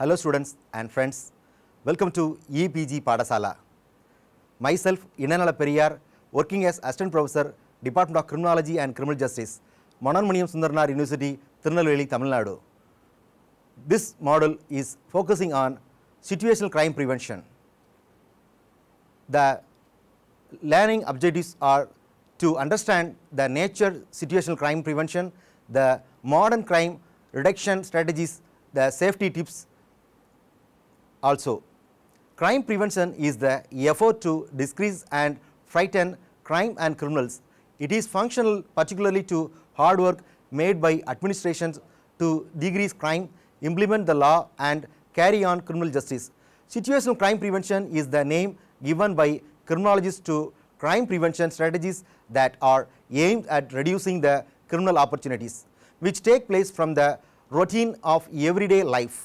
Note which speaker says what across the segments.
Speaker 1: Hello students and friends, welcome to EPG Padasala. Myself, Innanala Periyar, working as Assistant Professor, Department of Criminology and Criminal Justice, Mananmaniyam Sundarnar University, Tirunelveli, Tamil Nadu. This model is focusing on situational crime prevention. The learning objectives are to understand the nature situational crime prevention, the modern crime reduction strategies, the safety tips. Also, crime prevention is the effort to decrease and frighten crime and criminals. It is functional particularly to hard work made by administrations to decrease crime, implement the law and carry on criminal justice. Situational crime prevention is the name given by criminologists to crime prevention strategies that are aimed at reducing the criminal opportunities which take place from the routine of everyday life.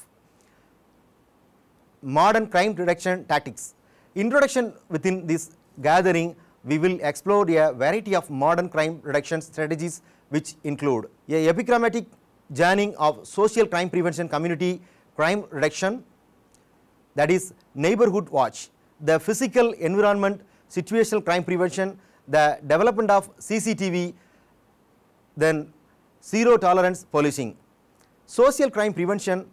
Speaker 1: Modern crime reduction tactics. Introduction. Within this gathering, we will explore a variety of modern crime reduction strategies which include a epigrammatic journey of social crime prevention community crime reduction, that is neighborhood watch, the physical environment situational crime prevention, the development of CCTV, then zero tolerance policing. Social crime prevention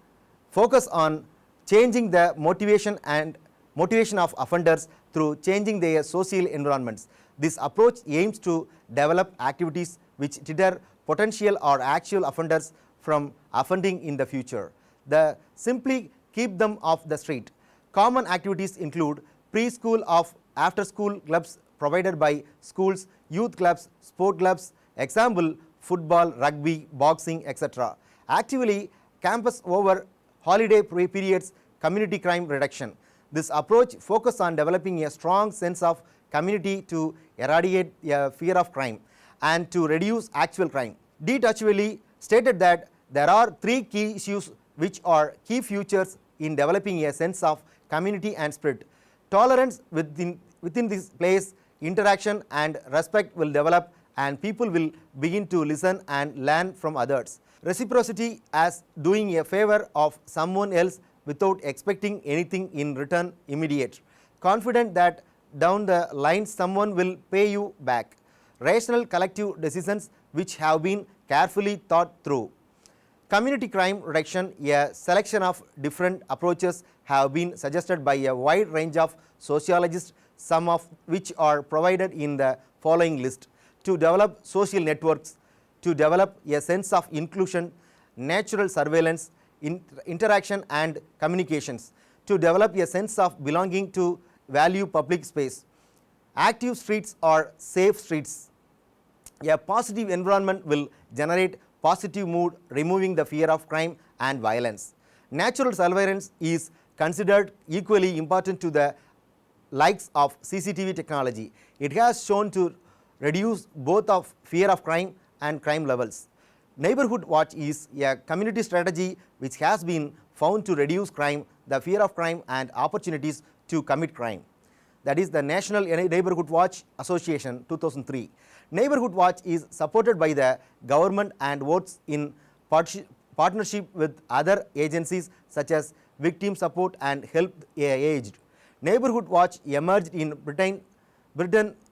Speaker 1: focus on changing the motivation of offenders through changing their social environments. This approach aims to develop activities which deter potential or actual offenders from offending in the future. The simply keep them off the street. Common activities include preschool of after school clubs provided by schools, youth clubs, sport clubs, example football, rugby, boxing, etc. Actively campus over holiday periods community crime reduction. This approach focuses on developing a strong sense of community to eradicate a fear of crime and to reduce actual crime. D. Touchwelly stated that there are three key issues which are key features in developing a sense of community and spirit. Tolerance within this place, interaction and respect will develop and people will begin to listen and learn from others. Reciprocity as doing a favor of someone else without expecting anything in return immediate. Confident that down the line someone will pay you back. Rational collective decisions which have been carefully thought through. Community crime reduction, a selection of different approaches have been suggested by a wide range of sociologists, some of which are provided in the following list. To develop social networks, to develop a sense of inclusion, natural surveillance, interaction and communications, to develop a sense of belonging to value public space. Active streets or safe streets. A positive environment will generate positive mood, removing the fear of crime and violence. Natural surveillance is considered equally important to the likes of CCTV technology. It has shown to reduce both of fear of crime and crime levels. Neighborhood watch is a community strategy which has been found to reduce crime, the fear of crime and opportunities to commit crime. That is the National Neighborhood Watch Association 2003. Neighborhood Watch is supported by the government and works in partnership with other agencies such as victim support and help aged. Neighborhood Watch emerged in Britain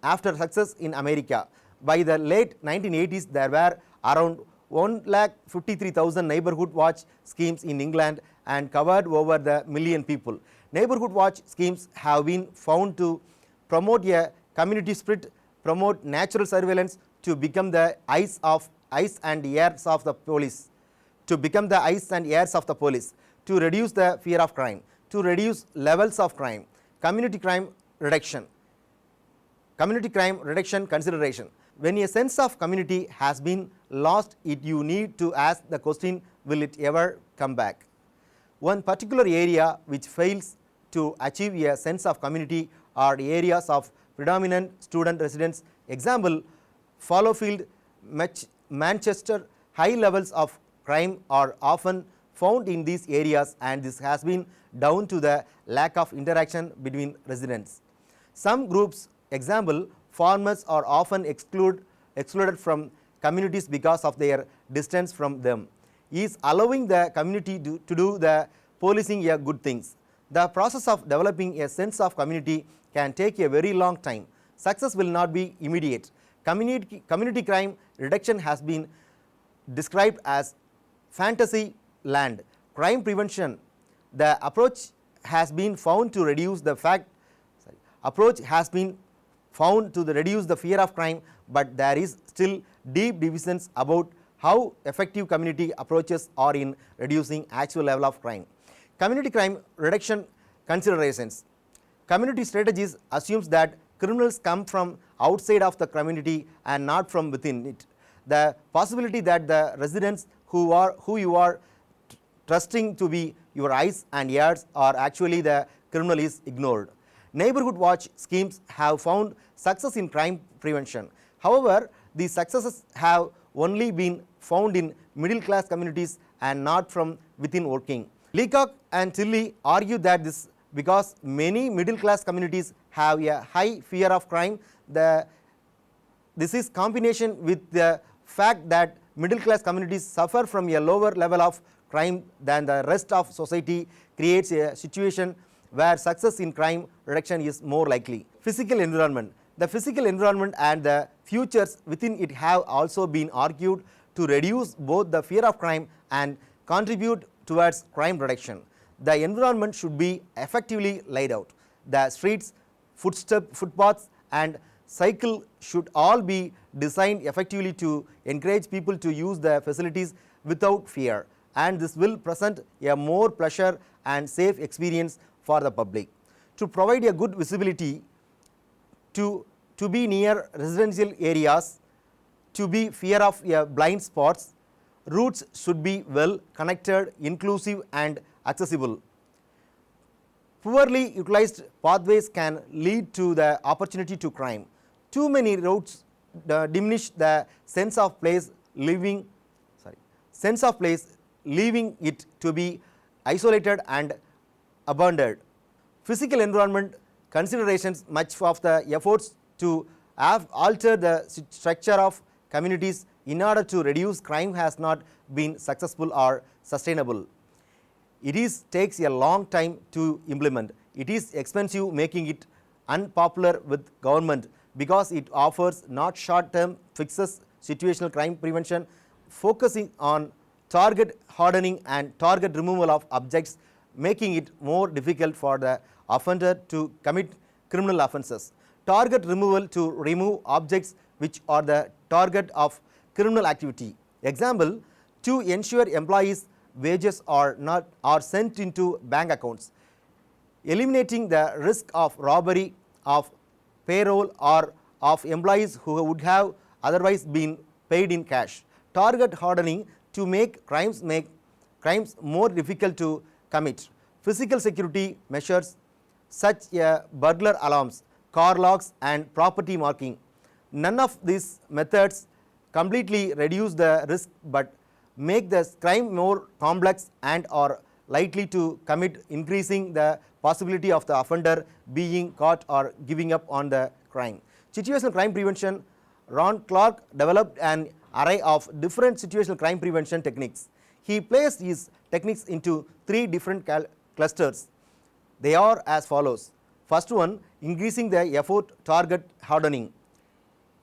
Speaker 1: after success in America. By the late 1980s, there were around 153,000 neighborhood watch schemes in England and covered over the million people. Neighborhood watch schemes have been found to promote a community spirit, promote natural surveillance, to become the eyes and ears of the police, to reduce the fear of crime, to reduce levels of crime. Community crime reduction consideration. When a sense of community has been lost, you need to ask the question, will it ever come back? One particular area which fails to achieve a sense of community are areas of predominant student residence. Example, Fallowfield, Manchester. High levels of crime are often found in these areas and this has been down to the lack of interaction between residents. Some groups, example, farmers are often excluded from communities because of their distance from them. Is allowing the community to do the policing a good things. The process of developing a sense of community can take a very long time. Success will not be immediate. Community crime reduction has been described as fantasy land. Crime prevention, the approach has been found to reduce the reduce the fear of crime, but there is still deep divisions about how effective community approaches are in reducing actual level of crime. Community crime reduction considerations. Community strategies assumes that criminals come from outside of the community and not from within it. The possibility that the residents who you are trusting to be your eyes and ears are actually the criminal is ignored. Neighborhood watch schemes have found success in crime prevention. However, these successes have only been found in middle class communities and not from within working. Leacock and Tilley argue that this because many middle class communities have a high fear of crime. This is combination with the fact that middle class communities suffer from a lower level of crime than the rest of society creates a situation where success in crime reduction is more likely. Physical environment. The physical environment and the futures within it have also been argued to reduce both the fear of crime and contribute towards crime reduction. The environment should be effectively laid out. The streets, footpaths and cycle should all be designed effectively to encourage people to use the facilities without fear, and this will present a more pleasure and safe experience for the public. To provide a good visibility, to be near residential areas, to be fear of blind spots, routes should be well connected, inclusive and accessible. Poorly utilized pathways can lead to the opportunity to crime. Too many routes diminish the sense of place, leaving it to be isolated and abandoned. Physical environment considerations. Much of the efforts to have altered the structure of communities in order to reduce crime has not been successful or sustainable. It takes a long time to implement. It is expensive, making it unpopular with government because it offers not short-term fixes. Situational crime prevention focusing on target hardening and target removal of objects, making it more difficult for the offender to commit criminal offences. Target removal to remove objects which are the target of criminal activity. Example, to ensure employees' wages are sent into bank accounts, eliminating the risk of robbery of payroll or of employees who would have otherwise been paid in cash. Target hardening to make crimes more difficult to commit. Physical security measures such as burglar alarms, car locks and property marking. None of these methods completely reduce the risk but make the crime more complex and are likely to commit, increasing the possibility of the offender being caught or giving up on the crime. Situational crime prevention. Ron Clark developed an array of different situational crime prevention techniques. He placed his techniques into three different clusters. They are as follows. First one, increasing the effort target hardening.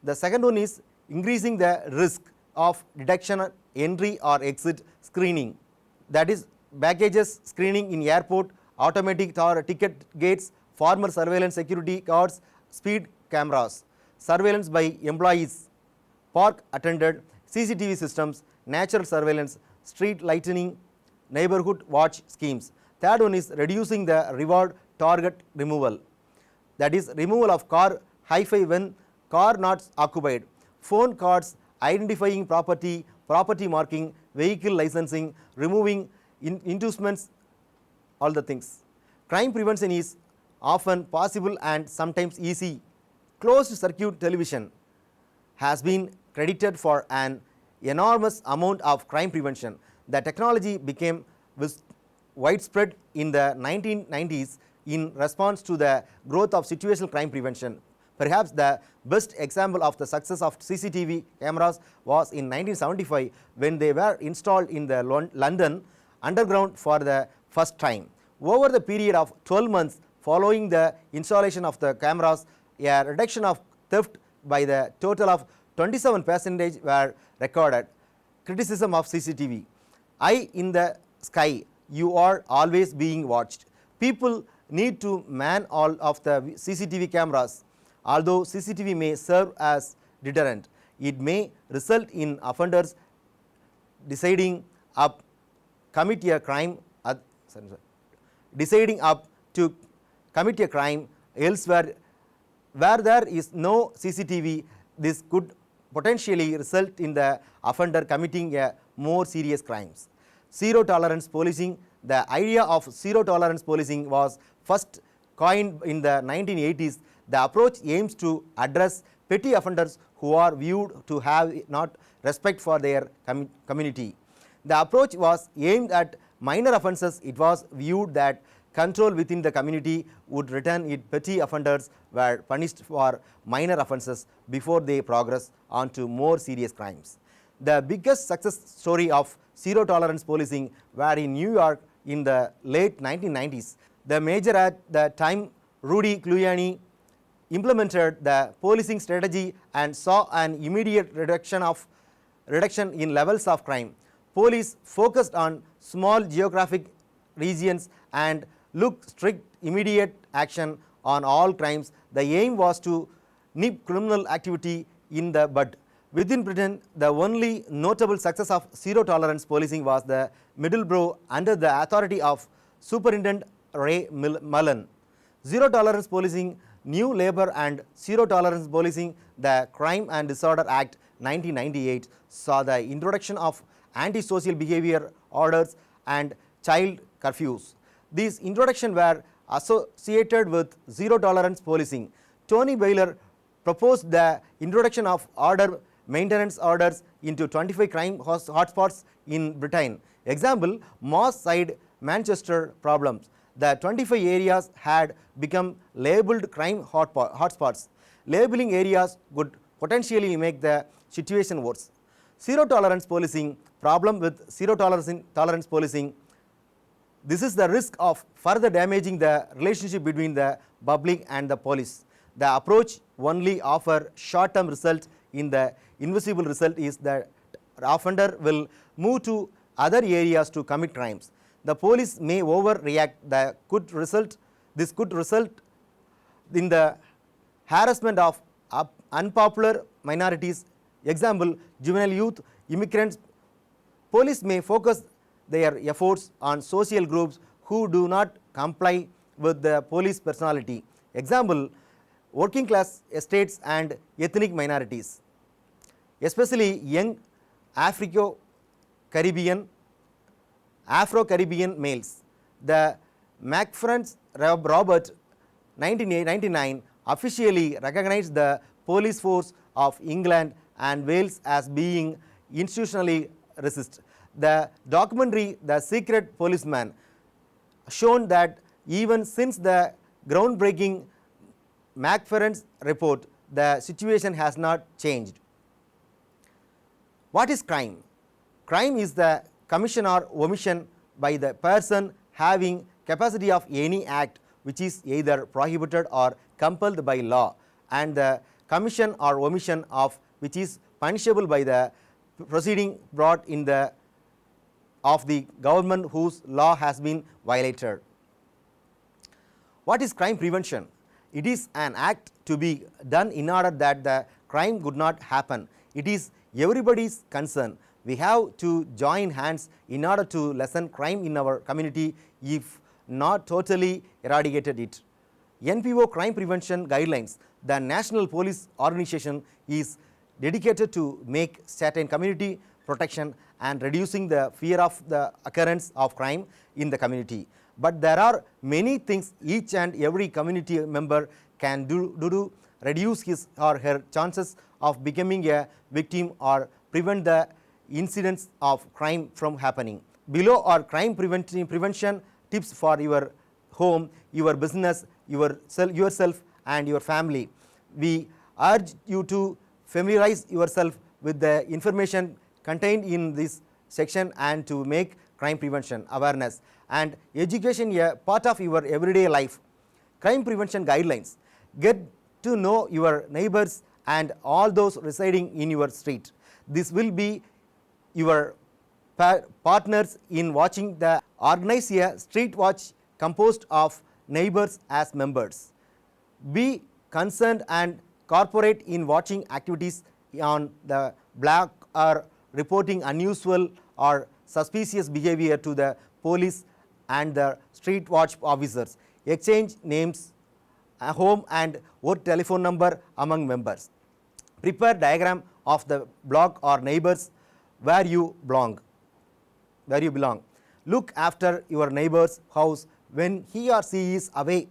Speaker 1: The second one is increasing the risk of detection, entry or exit screening, that is baggages screening in airport, automatic ticket gates, former surveillance security guards, speed cameras, surveillance by employees, park attendant, CCTV systems, natural surveillance, street lighting, neighborhood watch schemes. Third one is reducing the reward target removal, that is removal of car hi-fi when car not occupied, phone cards, identifying property marking, vehicle licensing, removing inducements, all the things. Crime prevention is often possible and sometimes easy. Closed circuit television has been credited for an enormous amount of crime prevention. The technology became widespread in the 1990s in response to the growth of situational crime prevention. Perhaps the best example of the success of CCTV cameras was in 1975 when they were installed in the London Underground for the first time. Over the period of 12 months following the installation of the cameras, a reduction of theft by the total of 27% were recorded. Criticism of CCTV. Eye in the sky, you are always being watched. People need to man all of the CCTV cameras. Although CCTV may serve as deterrent, it may result in offenders deciding up commit a crime deciding up to commit a crime elsewhere. Where there is no CCTV, this could potentially result in the offender committing a more serious crimes. Zero tolerance policing. The idea of zero tolerance policing was first coined in the 1980s. The approach aims to address petty offenders who are viewed to have not respect for their community. The approach was aimed at minor offences. It was viewed that control within the community would return it. Petty offenders were punished for minor offences before they progress on to more serious crimes. The biggest success story of zero tolerance policing were in New York in the late 1990s. The mayor at the time, Rudy Giuliani, implemented the policing strategy and saw an immediate reduction in levels of crime. Police focused on small geographic regions and looked strict immediate action on all crimes. The aim was to nip criminal activity in the bud. Within Britain, the only notable success of zero tolerance policing was the Middleborough under the authority of Superintendent Ray Mullen. Zero tolerance policing, New Labour and Zero Tolerance Policing. The Crime and Disorder Act 1998 saw the introduction of anti-social behavior orders and child curfews. These introductions were associated with zero tolerance policing. Tony Blair proposed the introduction of order maintenance orders into 25 crime hotspots in Britain. Example, Moss Side, Manchester problems. The 25 areas had become labelled crime hotspots. Labeling areas would potentially make the situation worse. Zero tolerance policing. Problem with zero tolerance policing. This is the risk of further damaging the relationship between the public and the police. The approach only offer short-term result. In the invisible result is that offender will move to other areas to commit crimes. The police may overreact. This could result in the harassment of unpopular minorities. Example, juvenile youth, immigrants. Police may focus their efforts on social groups who do not comply with the police personality. Example, working class estates and ethnic minorities, especially young Afro-Caribbean males. The McFerrins Robert 1999 officially recognized the police force of England and Wales as being institutionally racist. The documentary The Secret Policeman shown that even since the groundbreaking McFerrins report, the situation has not changed. What is crime? Crime is the commission or omission by the person having capacity of any act which is either prohibited or compelled by law, and the commission or omission of which is punishable by the proceeding brought in the of the government whose law has been violated. What is crime prevention? It is an act to be done in order that the crime would not happen. It is everybody's concern. We have to join hands in order to lessen crime in our community, if not totally eradicated it. NPO Crime Prevention Guidelines. The National Police Organization is dedicated to make certain community protection and reducing the fear of the occurrence of crime in the community. But there are many things each and every community member can do to reduce his or her chances of becoming a victim or prevent the incidents of crime from happening. Below are crime prevention tips for your home, your business, yourself and your family. We urge you to familiarize yourself with the information contained in this section and to make crime prevention awareness and education a part of your everyday life. Crime prevention guidelines. Get to know your neighbors and all those residing in your street. This will be your partners in watching the organize a street watch composed of neighbors as members. Be concerned and cooperate in watching activities on the block or reporting unusual or suspicious behavior to the police and the street watch officers. Exchange names, a home and work telephone number among members. Prepare diagram of the block or neighbors where you belong. Look after your neighbor's house when he or she is away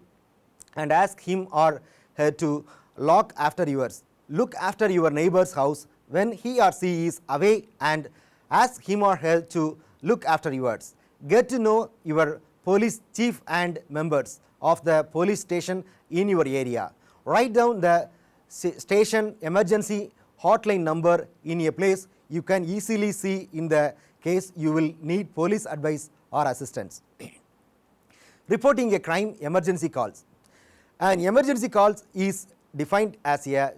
Speaker 1: and ask him or her to look after yours. Look after your neighbor's house when he or she is away and ask him or her to look after yours. Get to know your police chief and members of the police station in your area. Write down the station emergency hotline number in a place you can easily see in the case you will need police advice or assistance. Reporting a crime emergency calls. An emergency call is defined as a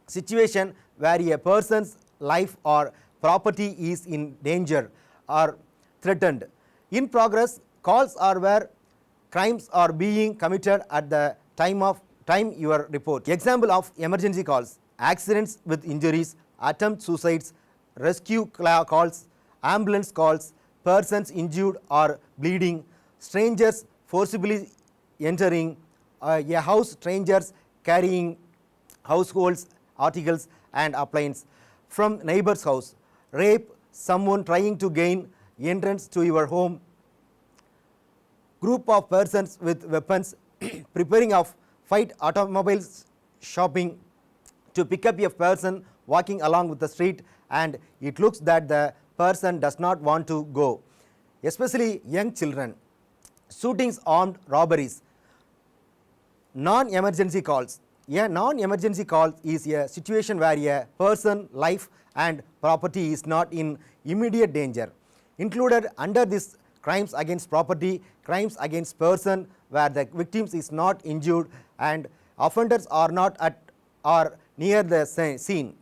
Speaker 1: situation where a person's life or property is in danger or threatened. In progress, calls are where crimes are being committed at the time your report. Example of emergency calls: accidents with injuries, attempt suicides, rescue calls, ambulance calls, persons injured or bleeding, strangers forcibly entering a house, strangers carrying households articles and appliances from neighbor's house, rape, someone trying to gain entrance to your home, group of persons with weapons preparing of fight, automobiles, shopping, to pick up a person walking along with the street and it looks that the person does not want to go, especially young children, shootings, armed robberies. Non-emergency calls. A non-emergency call is a situation where a person, life and property is not in immediate danger. Included under this crimes against property, crimes against person where the victims is not injured and offenders are not at or near the scene.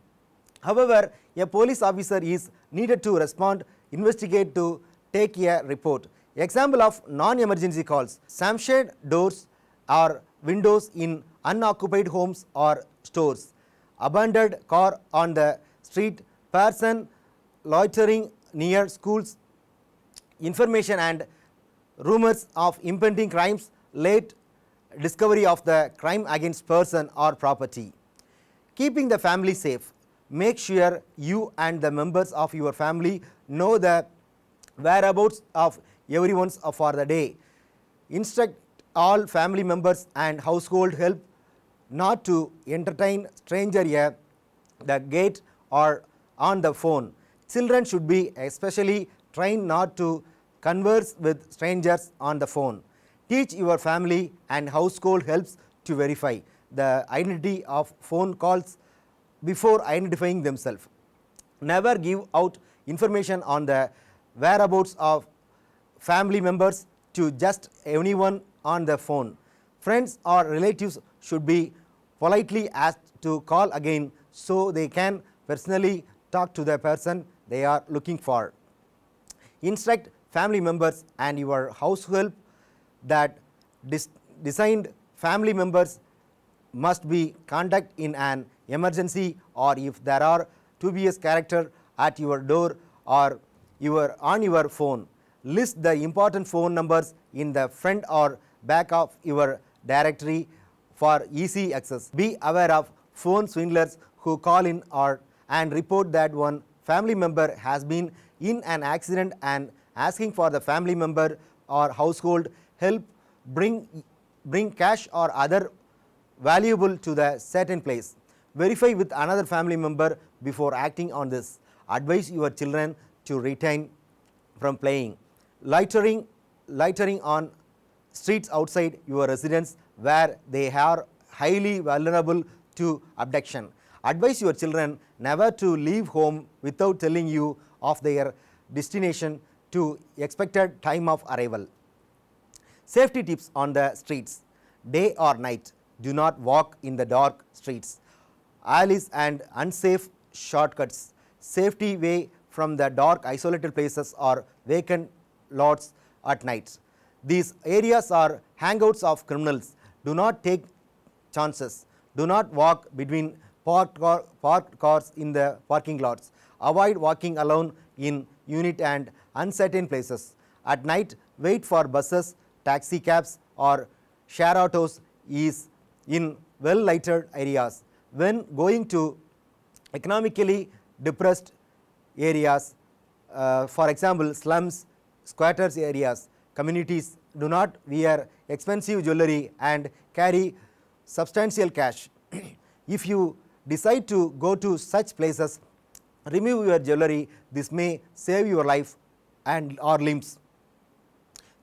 Speaker 1: However, a police officer is needed to respond, investigate, to take a report. Example of non-emergency calls: smashed doors or windows in unoccupied homes or stores, abandoned car on the street, person loitering near schools, information and rumors of impending crimes, late discovery of the crime against person or property. Keeping the family safe. Make sure you and the members of your family know the whereabouts of everyone for the day. Instruct all family members and household help not to entertain stranger at the gate or on the phone. Children should be especially trained not to converse with strangers on the phone. Teach your family and household helps to verify the identity of phone calls before identifying themselves. Never give out information on the whereabouts of family members to just anyone on the phone. Friends or relatives should be politely asked to call again so they can personally talk to the person they are looking for. Instruct family members and your household that designed family members must be contact in an emergency, or if there are dubious character at your door or on your phone. List the important phone numbers in the front or back of your directory for easy access. Be aware of phone swindlers who call in and report that one family member has been in an accident and asking for the family member or household help bring cash or other valuable to the certain place. Verify with another family member before acting on this. Advise your children to refrain from playing. Loitering on streets outside your residence where they are highly vulnerable to abduction. Advise your children never to leave home without telling you of their destination. to expected time of arrival. Safety tips on the streets. Day or night, do not walk in the dark streets, alleys and unsafe shortcuts. Safety way from the dark isolated places or vacant lots at night. These areas are hangouts of criminals. Do not take chances. Do not walk between parked cars in the parking lots. Avoid walking alone in unit and uncertain places. At night, wait for buses, taxi cabs or share autos is in well lighted areas. When going to economically depressed areas, for example slums, squatters areas, communities, do not wear expensive jewelry and carry substantial cash. If you decide to go to such places, remove your jewelry. This may save your life and or limbs.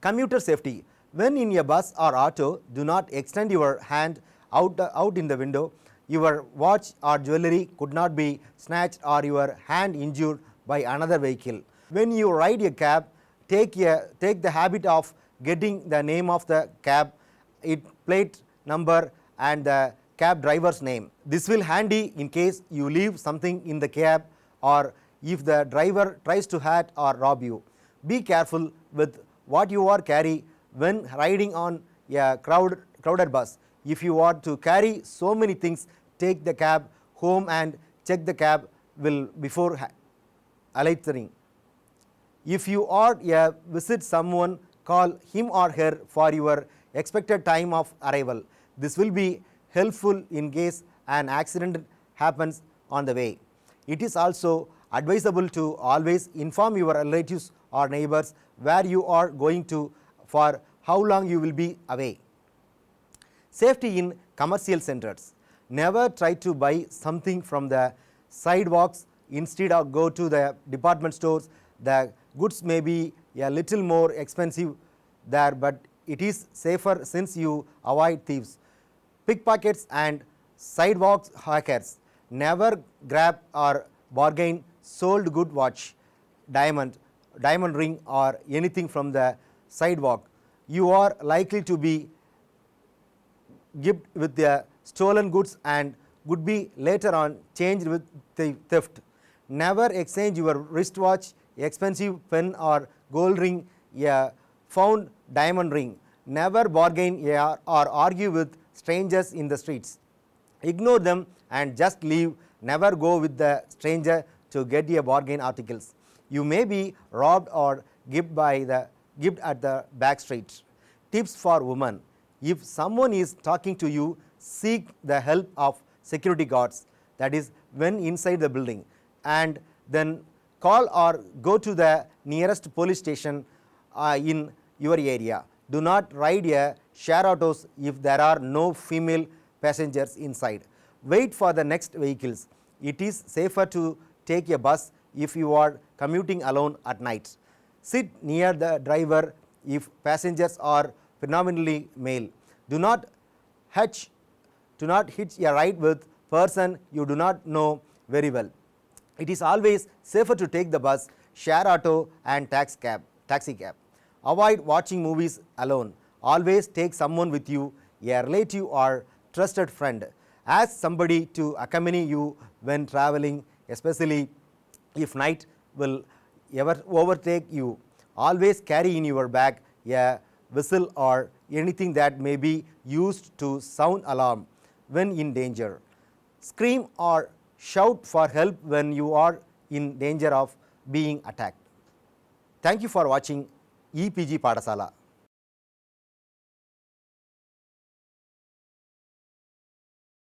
Speaker 1: Commuter safety. When in a bus or auto, do not extend your hand out in the window. Your watch or jewelry could not be snatched or your hand injured by another vehicle. When you ride a cab, take the habit of getting the name of the cab, its plate number and the cab driver's name. This will handy in case you leave something in the cab or if the driver tries to hurt or rob you. Be careful with what you are carry when riding on a crowded bus. If you want to carry so many things, take the cab home and check the cab will before alighting. If you are a visit someone, call him or her for your expected time of arrival. This will be helpful in case an accident happens on the way. It is also advisable to always inform your relatives or neighbors where you are going to for how long you will be away. Safety in commercial centers. Never try to buy something from the sidewalks. Instead of go to the department stores. The goods may be a little more expensive there, but it is safer since you avoid thieves, pickpockets and sidewalk hackers. Never grab or bargain sold good watch, diamond ring or anything from the sidewalk. You are likely to be gift with the stolen goods and would be later on changed with the theft. Never exchange your wristwatch, expensive pen or gold ring, a found diamond ring. Never bargain or argue with strangers in the streets. Ignore them and just leave. Never go with the stranger to get a bargain articles. You may be robbed or gift at the back street. Tips for women. If someone is talking to you, seek the help of security guards, that is when inside the building, and then call or go to the nearest police station in your area. Do not ride a share autos if there are no female passengers inside. Wait for the next vehicles. It is safer to take a bus if you are commuting alone at night. Sit near the driver if passengers are predominantly male. Do not hitch a ride with person you do not know very well. It is always safer to take the bus, share auto and taxi cab. Avoid watching movies alone. Always take someone with you, a relative or trusted friend. Ask somebody to accompany you when traveling, especially if night will ever overtake you. Always carry in your bag a whistle or anything that may be used to sound alarm when in danger. Scream or shout for help when you are in danger of being attacked. Thank you for watching EPG Padasala.